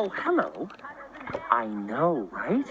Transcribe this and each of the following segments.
Oh, hello. I know, right?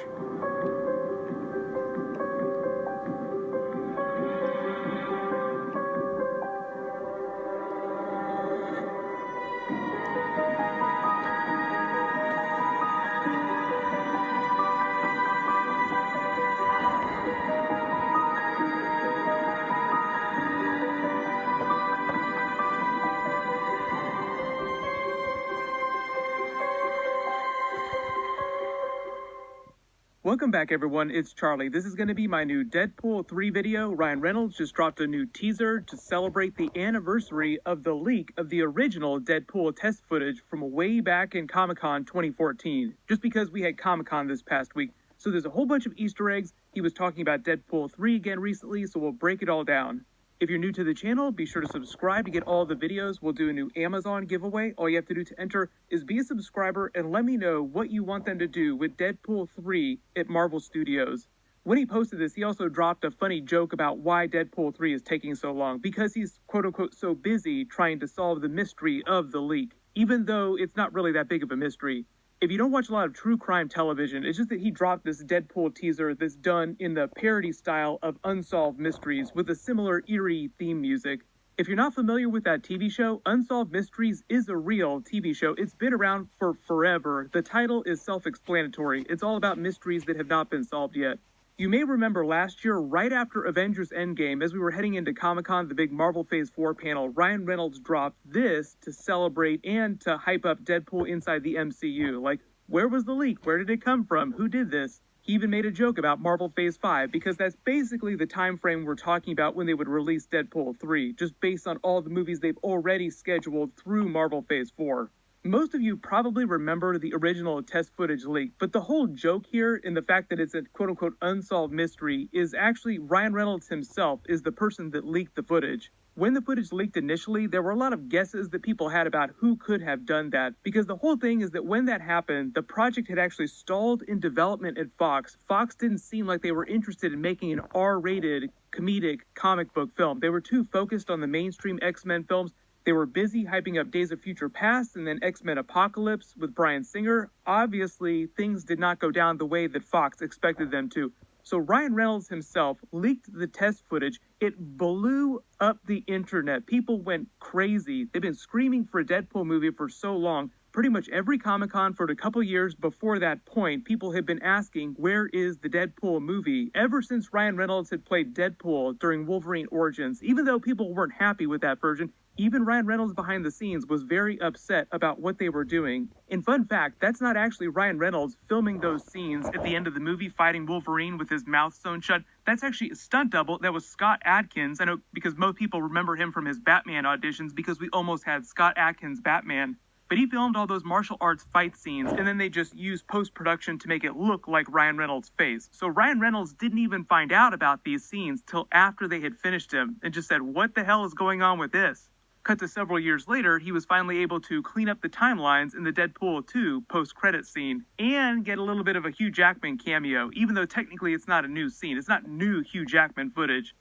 Welcome back, everyone. It's Charlie. This is going to be my new Deadpool 3 video. Ryan Reynolds just dropped a new teaser to celebrate the anniversary of the leak of the original Deadpool test footage from way back in Comic-Con 2014. Just because we had Comic-Con this past week. So there's a whole bunch of Easter eggs. He was talking about Deadpool 3 again recently, so we'll break it all down. If you're new to the channel, be sure to subscribe to get all the videos. We'll do a new Amazon giveaway. All you have to do to enter is be a subscriber and let me know what you want them to do with Deadpool 3 at Marvel Studios. When he posted this, he also dropped a funny joke about why Deadpool 3 is taking so long, because he's quote-unquote so busy trying to solve the mystery of the leak, even though it's not really that big of a mystery. If you don't watch a lot of true crime television, it's just that he dropped this Deadpool teaser that's done in the parody style of Unsolved Mysteries with a similar eerie theme music. If you're not familiar with that TV show, Unsolved Mysteries is a real TV show. It's been around for forever. The title is self-explanatory. It's all about mysteries that have not been solved yet. You may remember last year, right after Avengers Endgame, as we were heading into Comic-Con, the big Marvel Phase 4 panel, Ryan Reynolds dropped this to celebrate and to hype up Deadpool inside the MCU. Like, where was the leak? Where did it come from? Who did this? He even made a joke about Marvel Phase 5, because that's basically the time frame we're talking about when they would release Deadpool 3, just based on all the movies they've already scheduled through Marvel Phase 4. Most of you probably remember the original test footage leak, but the whole joke here in the fact that it's a quote-unquote unsolved mystery is actually Ryan Reynolds himself is the person that leaked the footage. When the footage leaked initially, there were a lot of guesses that people had about who could have done that, because the whole thing is that when that happened, the project had actually stalled in development at Fox. Fox didn't seem like they were interested in making an R-rated comedic comic book film. They were too focused on the mainstream X-Men films. They were busy hyping up Days of Future Past and then X-Men Apocalypse with Bryan Singer. Obviously, things did not go down the way that Fox expected them to. So Ryan Reynolds himself leaked the test footage. It blew up the internet. People went crazy. They've been screaming for a Deadpool movie for so long. Pretty much every Comic-Con for a couple years before that point, people have been asking, where is the Deadpool movie? Ever since Ryan Reynolds had played Deadpool during Wolverine Origins, even though people weren't happy with that version, even Ryan Reynolds behind the scenes was very upset about what they were doing. And fun fact, that's not actually Ryan Reynolds filming those scenes at the end of the movie fighting Wolverine with his mouth sewn shut. That's actually a stunt double. That was Scott Adkins. I know because most people remember him from his Batman auditions because we almost had Scott Adkins Batman. But he filmed all those martial arts fight scenes, and then they just used post-production to make it look like Ryan Reynolds' face. So Ryan Reynolds didn't even find out about these scenes till after they had finished them and just said, what the hell is going on with this? Cut to several years later, he was finally able to clean up the timelines in the Deadpool 2 post-credit scene and get a little bit of a Hugh Jackman cameo, even though technically it's not a new scene. It's not new Hugh Jackman footage.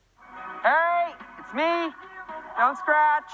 Hey, it's me. Don't scratch.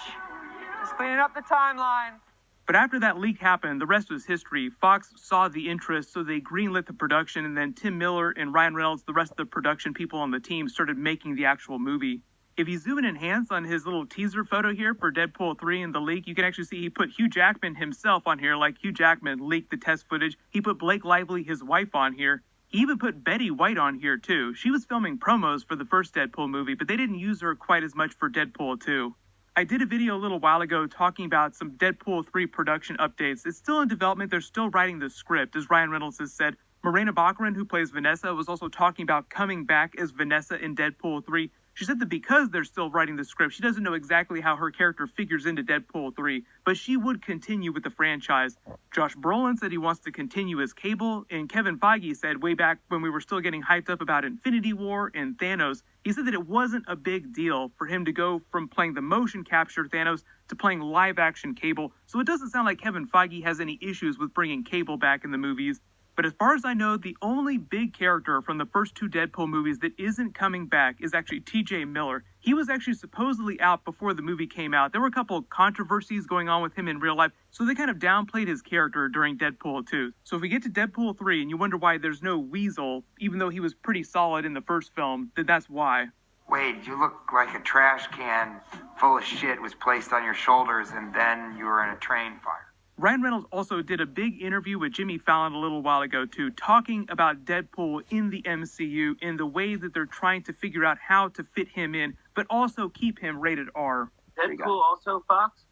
Just cleaning up the timeline. But after that leak happened, the rest was history. Fox saw the interest, so they greenlit the production, and then Tim Miller and Ryan Reynolds, the rest of the production people on the team, started making the actual movie. If you zoom in and enhance on his little teaser photo here for Deadpool 3 and the leak, you can actually see he put Hugh Jackman himself on here, like Hugh Jackman leaked the test footage. He put Blake Lively, his wife, on here. He even put Betty White on here, too. She was filming promos for the first Deadpool movie, but they didn't use her quite as much for Deadpool 2. I did a video a little while ago talking about some Deadpool 3 production updates. It's still in development. They're still writing the script, as Ryan Reynolds has said. Morena Baccarin, who plays Vanessa, was also talking about coming back as Vanessa in Deadpool 3. She said that because they're still writing the script, she doesn't know exactly how her character figures into Deadpool 3, but she would continue with the franchise. Josh Brolin said he wants to continue as Cable, and Kevin Feige said way back when we were still getting hyped up about Infinity War and Thanos, he said that it wasn't a big deal for him to go from playing the motion capture Thanos to playing live action Cable, so it doesn't sound like Kevin Feige has any issues with bringing Cable back in the movies. But as far as I know, the only big character from the first two Deadpool movies that isn't coming back is actually TJ Miller. He was actually supposedly out before the movie came out. There were a couple of controversies going on with him in real life, so they kind of downplayed his character during Deadpool 2. So if we get to Deadpool 3 and you wonder why there's no Weasel, even though he was pretty solid in the first film, then that's why. Wade, you look like a trash can full of shit was placed on your shoulders and then you were in a train fire. Ryan Reynolds also did a big interview with Jimmy Fallon a little while ago, too, talking about Deadpool in the MCU in the way that they're trying to figure out how to fit him in, but also keep him rated R. Deadpool also Fox?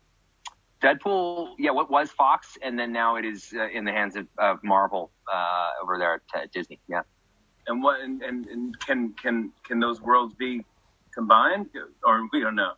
Deadpool, yeah, what was Fox, and then now it is in the hands of Marvel over there at Disney. Yeah. And what? And can those worlds be combined, or we don't know?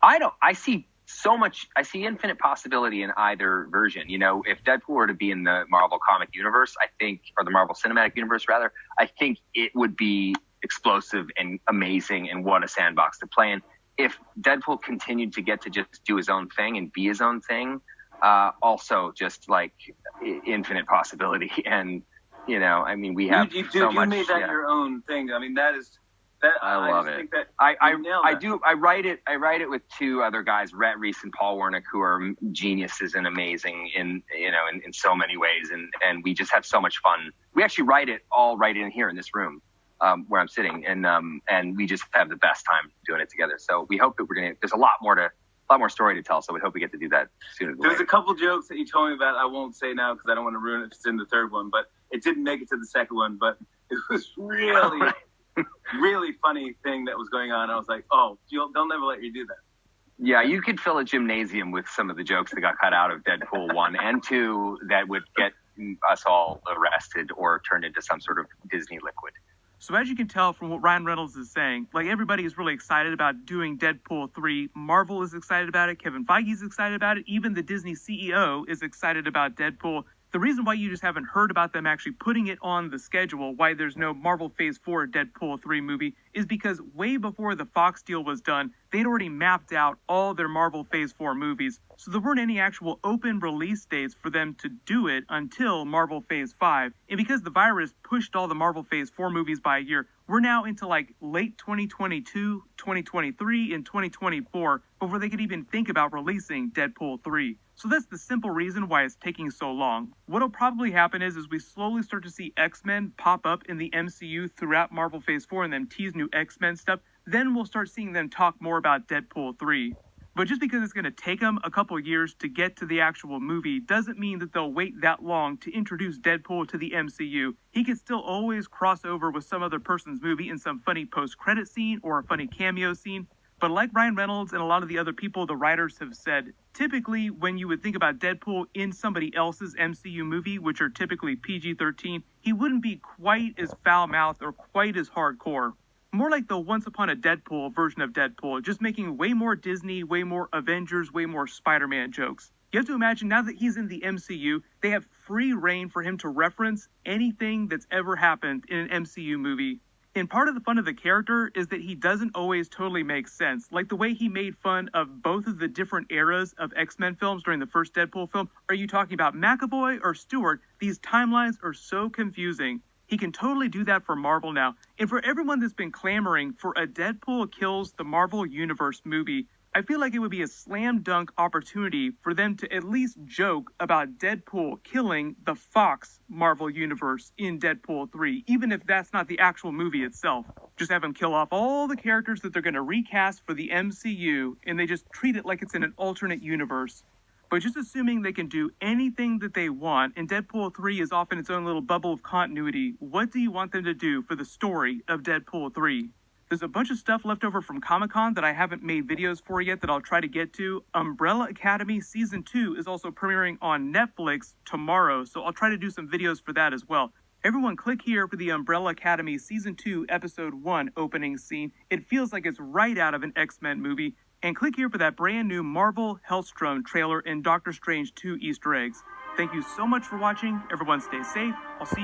I see so much. I see infinite possibility in either version. You know, if Deadpool were to be in the Marvel comic universe, I think, or the Marvel Cinematic Universe rather, I think it would be explosive and amazing, and what a sandbox to play in. If Deadpool continued to get to just do his own thing and be his own thing, also just like infinite possibility. And you know, I mean, we have so much. You made that your own thing. I mean, that is. I love it. Think that I do. I write it with two other guys, Rhett Reese and Paul Wernick, who are geniuses and amazing in so many ways. And we just have so much fun. We actually write it in here in this room where I'm sitting, and we just have the best time doing it together. So we hope that there's a lot more story to tell. So we hope we get to do that sooner than later. There's a couple jokes that you told me about. I won't say now because I don't want to ruin it if it's in the third one. But it didn't make it to the second one. But it was really. Really funny thing that was going on. I was like, oh, they'll never let you do that. Yeah, you could fill a gymnasium with some of the jokes that got cut out of Deadpool 1 and 2 that would get us all arrested or turned into some sort of Disney liquid. So as you can tell from what Ryan Reynolds is saying, like, everybody is really excited about doing Deadpool 3. Marvel is excited about it. Kevin Feige is excited about it. Even the Disney CEO is excited about Deadpool. The reason why you just haven't heard about them actually putting it on the schedule, why there's no Marvel Phase 4 Deadpool 3 movie, is because way before the Fox deal was done, they'd already mapped out all their Marvel Phase 4 movies. So there weren't any actual open release dates for them to do it until Marvel Phase 5. And because the virus pushed all the Marvel Phase 4 movies by a year, we're now into like late 2022, 2023, and 2024 before they could even think about releasing Deadpool 3. So that's the simple reason why it's taking so long. What'll probably happen is we slowly start to see X-Men pop up in the MCU throughout Marvel Phase 4 and then tease new X-Men stuff. Then we'll start seeing them talk more about Deadpool 3. But just because it's going to take them a couple years to get to the actual movie doesn't mean that they'll wait that long to introduce Deadpool to the MCU. He can still always cross over with some other person's movie in some funny post-credit scene or a funny cameo scene. But like Ryan Reynolds and a lot of the other people the writers have said, typically when you would think about Deadpool in somebody else's MCU movie, which are typically PG-13, he wouldn't be quite as foul-mouthed or quite as hardcore. More like the Once Upon a Deadpool version of Deadpool, just making way more Disney, way more Avengers, way more Spider-Man jokes. You have to imagine now that he's in the MCU, they have free reign for him to reference anything that's ever happened in an MCU movie. And part of the fun of the character is that he doesn't always totally make sense. Like the way he made fun of both of the different eras of X-Men films during the first Deadpool film. Are you talking about McAvoy or Stewart? These timelines are so confusing. He can totally do that for Marvel now. And for everyone that's been clamoring for a Deadpool kills the Marvel Universe movie, I feel like it would be a slam dunk opportunity for them to at least joke about Deadpool killing the Fox Marvel Universe in Deadpool 3, even if that's not the actual movie itself. Just have them kill off all the characters that they're going to recast for the MCU, and they just treat it like it's in an alternate universe. But just assuming they can do anything that they want, and Deadpool 3 is off in its own little bubble of continuity, what do you want them to do for the story of Deadpool 3? There's a bunch of stuff left over from Comic-Con that I haven't made videos for yet that I'll try to get to. Umbrella Academy Season 2 is also premiering on Netflix tomorrow, so I'll try to do some videos for that as well. Everyone click here for the Umbrella Academy Season 2 Episode 1 opening scene. It feels like it's right out of an X-Men movie. And click here for that brand new Marvel Hellstrom trailer and Doctor Strange 2 Easter eggs. Thank you so much for watching. Everyone stay safe. I'll see you